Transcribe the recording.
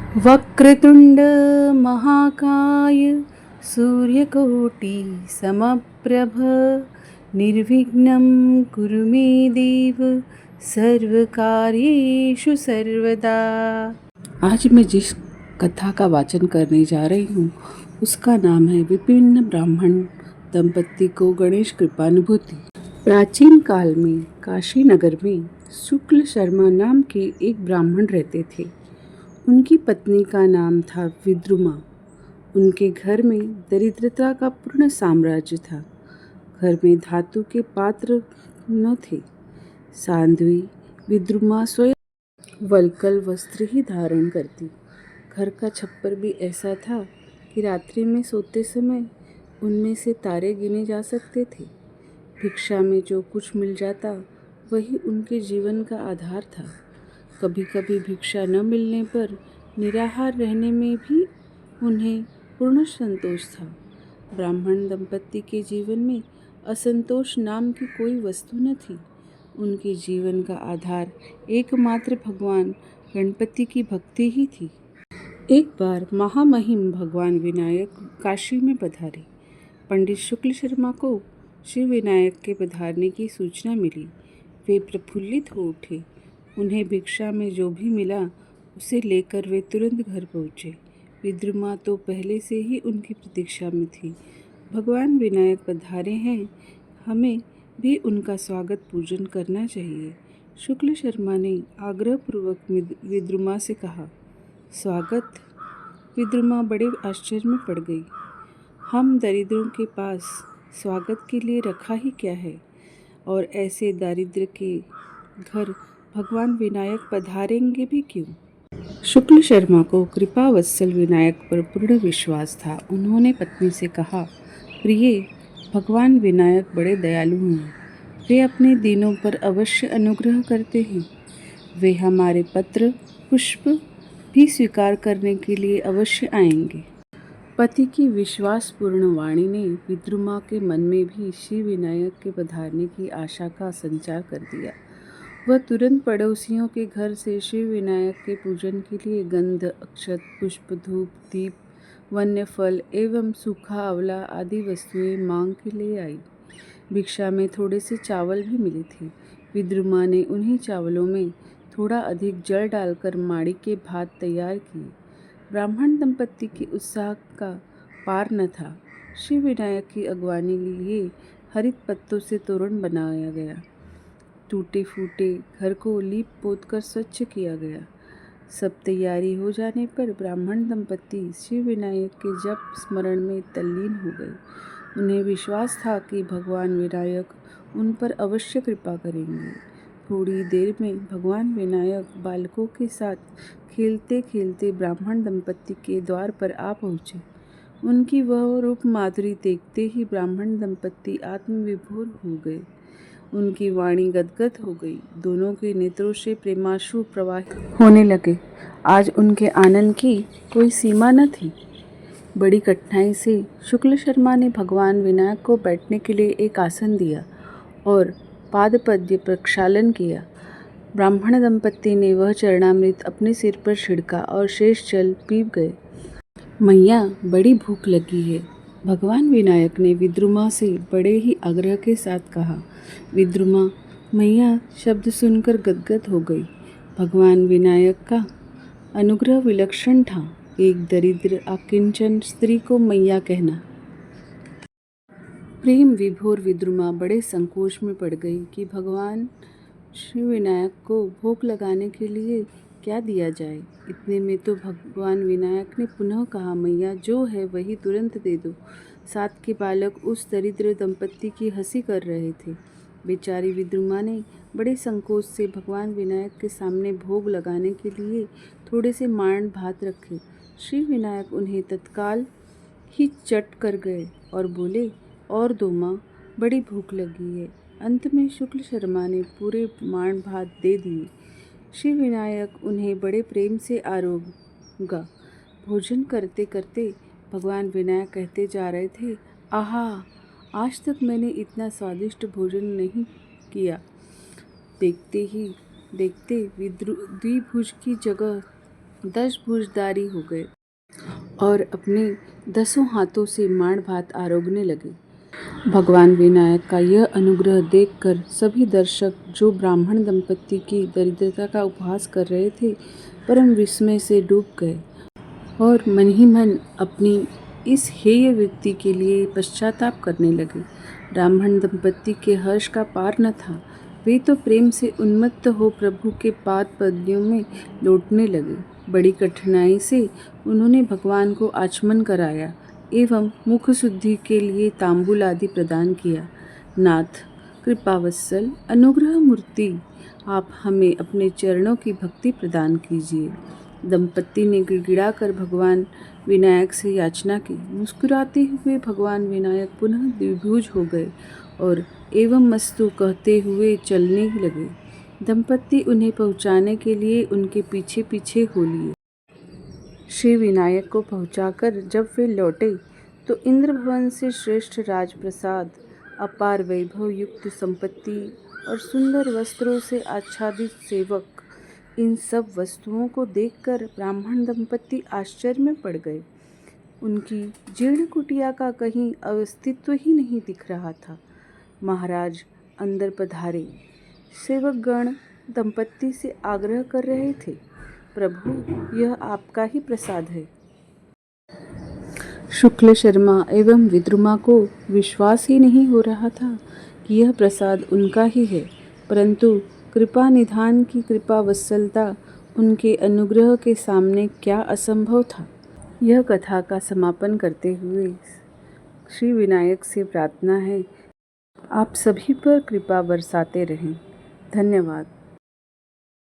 वक्रतुंड महाकाय सूर्यकोटि समप्रभ निर्विघ्नं कुरु मे देव सर्वकार्येषु सर्वदा। आज मैं जिस कथा का वाचन करने जा रही हूँ उसका नाम है विपिन ब्राह्मण दंपति को गणेश कृपानुभूति। प्राचीन काल में काशी नगर में शुक्ल शर्मा नाम के एक ब्राह्मण रहते थे। उनकी पत्नी का नाम था विद्रुमा। उनके घर में दरिद्रता का पूर्ण साम्राज्य था। घर में धातु के पात्र न थे। साध्वी विद्रुमा स्वयं वल्कल वस्त्र ही धारण करती। घर का छप्पर भी ऐसा था कि रात्रि में सोते समय उनमें से तारे गिने जा सकते थे। भिक्षा में जो कुछ मिल जाता वही उनके जीवन का आधार था। कभी कभी भिक्षा न मिलने पर निराहार रहने में भी उन्हें पूर्ण संतोष था। ब्राह्मण दंपति के जीवन में असंतोष नाम की कोई वस्तु न थी। उनके जीवन का आधार एकमात्र भगवान गणपति की भक्ति ही थी। एक बार महामहिम भगवान विनायक काशी में पधारे। पंडित शुक्ल शर्मा को श्री विनायक के पधारने की सूचना मिली। वे प्रफुल्लित हो उठे। उन्हें भिक्षा में जो भी मिला उसे लेकर वे तुरंत घर पहुँचे। विद्रुमा तो पहले से ही उनकी प्रतीक्षा में थी। भगवान विनायक पधारे हैं, हमें भी उनका स्वागत पूजन करना चाहिए। शुक्ल शर्मा ने आग्रहपूर्वक विद्रुमा से कहा। स्वागत? विद्रुमा बड़े आश्चर्य में पड़ गई। हम दरिद्रों के पास स्वागत के लिए रखा ही क्या है, और ऐसे दारिद्र्य के घर भगवान विनायक पधारेंगे भी क्यों? शुक्ल शर्मा को कृपा वत्सल विनायक पर पूर्ण विश्वास था। उन्होंने पत्नी से कहा, प्रिय, भगवान विनायक बड़े दयालु हैं। वे अपने दीनों पर अवश्य अनुग्रह करते हैं। वे हमारे पत्र पुष्प भी स्वीकार करने के लिए अवश्य आएंगे। पति की विश्वासपूर्ण वाणी ने विद्रुमा के मन में भी श्री विनायक के पधारने की आशा का संचार कर दिया। वह तुरंत पड़ोसियों के घर से श्री विनायक के पूजन के लिए गंध, अक्षत, पुष्प, धूप, दीप, वन्य फल एवं सूखा आंवला आदि वस्तुएं मांग के ले आई। भिक्षा में थोड़े से चावल भी मिले थे। विद्रुमा ने उन्हीं चावलों में थोड़ा अधिक जल डालकर माड़ी के भात तैयार किए। ब्राह्मण दंपति के उत्साह का पार न था। श्री विनायक की अगवानी के लिए हरित पत्तों से तोरण बनाया गया। टूटे फूटे घर को लीप पोत कर स्वच्छ किया गया। सब तैयारी हो जाने पर ब्राह्मण दंपति श्री विनायक के जप स्मरण में तल्लीन हो गए। उन्हें विश्वास था कि भगवान विनायक उन पर अवश्य कृपा करेंगे। थोड़ी देर में भगवान विनायक बालकों के साथ खेलते खेलते ब्राह्मण दंपति के द्वार पर आ पहुँचे। उनकी वह रूप माधुरी देखते ही ब्राह्मण दंपति आत्मविभोर हो गए। उनकी वाणी गदगद हो गई। दोनों के नेत्रों से प्रेमाश्रु प्रवाहित होने लगे। आज उनके आनंद की कोई सीमा न थी। बड़ी कठिनाई से शुक्ल शर्मा ने भगवान विनायक को बैठने के लिए एक आसन दिया और पादपद्य प्रक्षालन किया। ब्राह्मण दंपति ने वह चरणामृत अपने सिर पर छिड़का और शेष जल पी गए। मैया, बड़ी भूख लगी है, भगवान विनायक ने विद्रुमा से बड़े ही आग्रह के साथ कहा। विद्रुमा मैया शब्द सुनकर गदगद हो गई। भगवान विनायक का अनुग्रह विलक्षण था। एक दरिद्र अकिंचन स्त्री को मैया कहना। प्रेम विभोर विद्रुमा बड़े संकोच में पड़ गई कि भगवान श्री विनायक को भोग लगाने के लिए क्या दिया जाए। इतने में तो भगवान विनायक ने पुनः कहा, मैया, जो है वही तुरंत दे दो। साथ के बालक उस दरिद्र दंपति की हंसी कर रहे थे। बेचारी विद्रुमा ने बड़े संकोच से भगवान विनायक के सामने भोग लगाने के लिए थोड़े से मांड भात रखे। श्री विनायक उन्हें तत्काल ही चट कर गए और बोले, और दो माँ, बड़ी भूख लगी है। अंत में शुक्ल शर्मा ने पूरे मांड भात दे दिए। श्री विनायक उन्हें बड़े प्रेम से आरोगा। भोजन करते करते भगवान विनायक कहते जा रहे थे, आहा, आज तक मैंने इतना स्वादिष्ट भोजन नहीं किया। देखते ही देखते द्विभुज की जगह दशभुजधारी हो गए और अपने 10 हाथों से माण भात आरोगने लगे। भगवान विनायक का यह अनुग्रह देखकर सभी दर्शक, जो ब्राह्मण दंपत्ति की दरिद्रता का उपहास कर रहे थे, परम विस्मय से डूब गए और मन ही मन अपनी इस हेय वृत्ति के लिए पश्चाताप करने लगे। ब्राह्मण दंपत्ति के हर्ष का पार न था। वे तो प्रेम से उन्मत्त हो प्रभु के पाद पद्यों में लौटने लगे। बड़ी कठिनाई से उन्होंने भगवान को आचमन कराया एवं मुख शुद्धि के लिए तांबूल आदि प्रदान किया। नाथ, कृपावत्सल, अनुग्रह मूर्ति, आप हमें अपने चरणों की भक्ति प्रदान कीजिए। दंपत्ति ने गिड़गिड़ाकर भगवान विनायक से याचना की। मुस्कुराते हुए भगवान विनायक पुनः द्विभुज हो गए और एवं मस्तु कहते हुए चलने लगे। दंपत्ति उन्हें पहुंचाने के लिए उनके पीछे पीछे हो लिए। श्री विनायक को पहुंचाकर जब वे लौटे तो इंद्र भवन से श्रेष्ठ राजप्रसाद, अपार वैभव युक्त संपत्ति और सुंदर वस्त्रों से आच्छादित सेवक, इन सब वस्तुओं को देखकर ब्राह्मण दंपत्ति आश्चर्य में पड़ गए। उनकी जीर्ण कुटिया का कहीं अस्तित्व ही नहीं दिख रहा था। महाराज अंदर पधारे। सेवकगण दंपत्ति से आग्रह कर रहे थे, प्रभु, यह आपका ही प्रसाद है। शुक्ल शर्मा एवं विद्रुमा को विश्वास ही नहीं हो रहा था कि यह प्रसाद उनका ही है, परंतु कृपा निधान की कृपा वत्सलता, उनके अनुग्रह के सामने क्या असंभव था। यह कथा का समापन करते हुए श्री विनायक से प्रार्थना है, आप सभी पर कृपा बरसाते रहें। धन्यवाद।